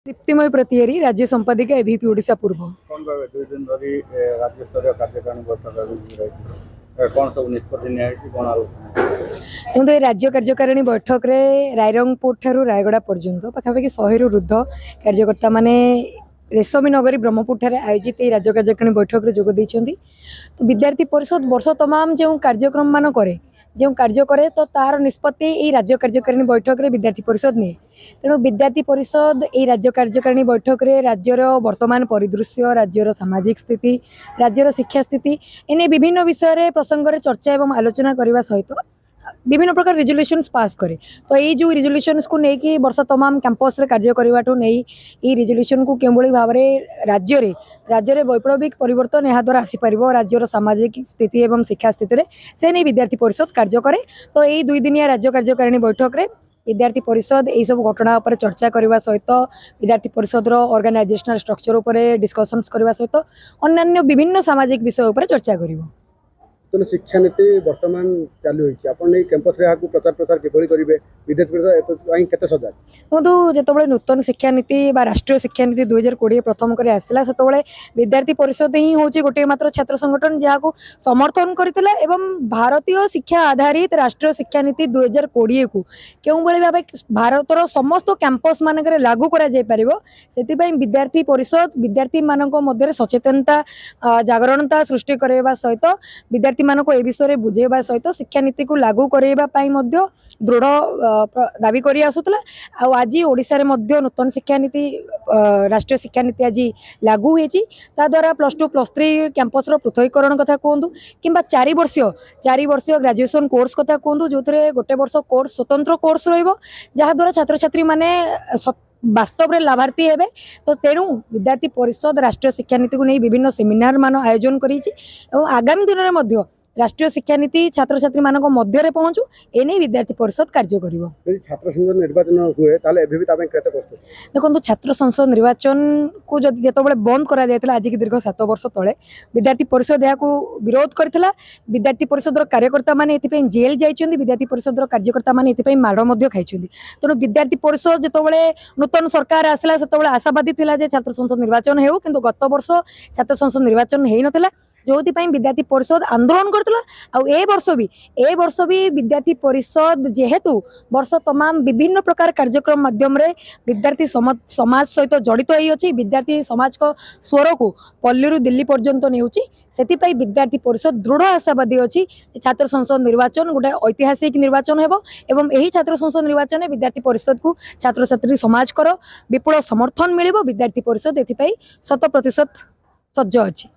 दीप्तिमय प्रतिहारी राज्य संपादिका एबीपी ओडिशा पूर्व। कौन भाव 2 दिन धरी राज्य स्तरीय कार्यकारिणी बैठक कौन सब निष्पत्ति देखो ये राज्य कार्यकारिणी बैठक रे रायरंगपुर ठारू रायगड़ा पर्यंत पाखापाखि 100 रु ऊर्ध्व कार्यकर्ता माने रेशमी नगरी ब्रह्मपुर ठारे आयोजित ये राज्य कार्यकारिणी बैठक रे जोग दैछंती। तो विद्यार्थी परिषद वर्ष तमाम जो कार्यक्रम मान करे जो कार्य करे तो तार निष्पत्ति यही राज्य कार्यकारिणी बैठक रे विद्यार्थी परिषद नहीं। तेणु विद्यार्थी परिषद यही राज्य कार्यकारिणी बैठक रे राज्यर वर्तमान परिदृश्य राज्यर सामाजिक स्थिति राज्यर शिक्षा स्थिति एने विभिन्न विषय प्रसंग चर्चा एवं आलोचना करने सहित विभिन्न प्रकार रिजोल्यूशंस पास करे। तो ये जो रिजोल्यूशंस को लेकिन वर्ष तमाम कैंपस रे कार्य करने नहीं रिजोल्यूशन को केवल भाव में राज्य में वैप्लविक परिवर्तन यहाँ द्वारा आसीपर राज्यर सामाजिक स्थिति एवं शिक्षा स्थिति में से नहीं विद्यार्थी परिषद कार्य करे। तो यही 2 दिनिया राज्य कार्यकारिणी बैठक में विद्यार्थी परिषद यही सब घटना उपर चर्चा करने सहित विद्यार्थी परिषद ऑर्गेनाइजेशनल स्ट्रक्चर उपर डिस्कशन्स करने सहित अन्य विभिन्न सामाजिक विषय उपर चर्चा करिवो। शिक्षा नीति बर्तमान चालू होती कैंपस प्रचार प्रसार किभली करेंगे विद्यार्थी परिषद केते सजा देखो जो नूतन शिक्षा नीति राष्ट्रीय शिक्षा नीति 2020 प्रथम कर आसला से विद्यार्थी परिषद ही हूँ गोटे मात्र छात्र संगठन जहाँ समर्थन करथिला एवं भारतीय शिक्षा आधारित राष्ट्रीय शिक्षा नीति 2020 को क्यों भाव भारतर समस्त कैंपस मानक लागू करा जाय परिबो सेति विद्यार्थी परिषद विद्यार्थी मानक मध्य सचेतनता जागरणता सृष्टि करबा सहित विद्यार्थी मानको ए विषय बुझेबा सहित शिक्षा नीति को लागू करबा पई मध्य दृढ़ दाबी करी आसुतला। आज ओडिशा रे मध्य नूतन शिक्षा नीति राष्ट्रीय शिक्षा नीति आज लागू होईची ता द्वारा +2 +3 कैंपस रो पृथकीकरण कथा कहूँ किंबा 4 वर्षीय ग्रेजुएशन कोर्स कथा कहूँ जो गोटे वर्ष कोर्स स्वतंत्र कोर्स रहिबो जहाँ द्वारा छात्र छात्री माने वास्तव में लाभार्थी हेबे। तो तेणु विद्यार्थी परिषद राष्ट्रीय शिक्षा नीति को नहीं विभिन्न सेमिनार मान आयोजन करी आगामी दिन में राष्ट्रीय शिक्षा नीति छात्र छात्री मानक मध्य पहुँचू एने विद्यार्थी परिषद कार्य करिवो। छात्र संसद निर्वाचन हुए ताले एबे भी ताबे केते प्रस्तुत देखो छात्र संसद निर्वाचन को जदि जेतबेले बंद करा जायतिला आज की दीर्घ 7 वर्ष तले विद्यार्थी परिषद या विरोध करथिला। विद्यार्थी परिषद कार्यकर्ता माने एथिपई जेल जाइछन्ती विद्यार्थी परिषद कार्यकर्ता माने एथिपई माड़ मध्य खाइछन्ती। तेणु विद्यार्थी परिषद जेतबेले नूतन सरकार आसला सेतबेले आशावादी थिला जे छात्र संसद निर्वाचन हेउ किंतु गत वर्ष छात्र संसद निर्वाचन हेइ नथिला जो विद्यार्थी परिषद आंदोलन करथिला। ए वर्ष भी विद्यार्थी परिषद जेहेतु वर्ष तमाम विभिन्न प्रकार कार्यक्रम माध्यम रे विद्यार्थी समाज सहित जड़ित होई विद्यार्थी समाज को स्वर को पल्ली दिल्ली पर्यंत नेउची सेतिपई विद्यार्थी परिषद दृढ़ आशावादी अच्छी छात्र संसद निर्वाचन गोटे ऐतिहासिक निर्वाचन हेबो एवं यही छात्र संसद निर्वाचन में विद्यार्थी परिषद को छात्र छात्री समाज विपुल समर्थन मिलिबो। विद्यार्थी परिषद एथिपई 100% सज्ज अच्छी।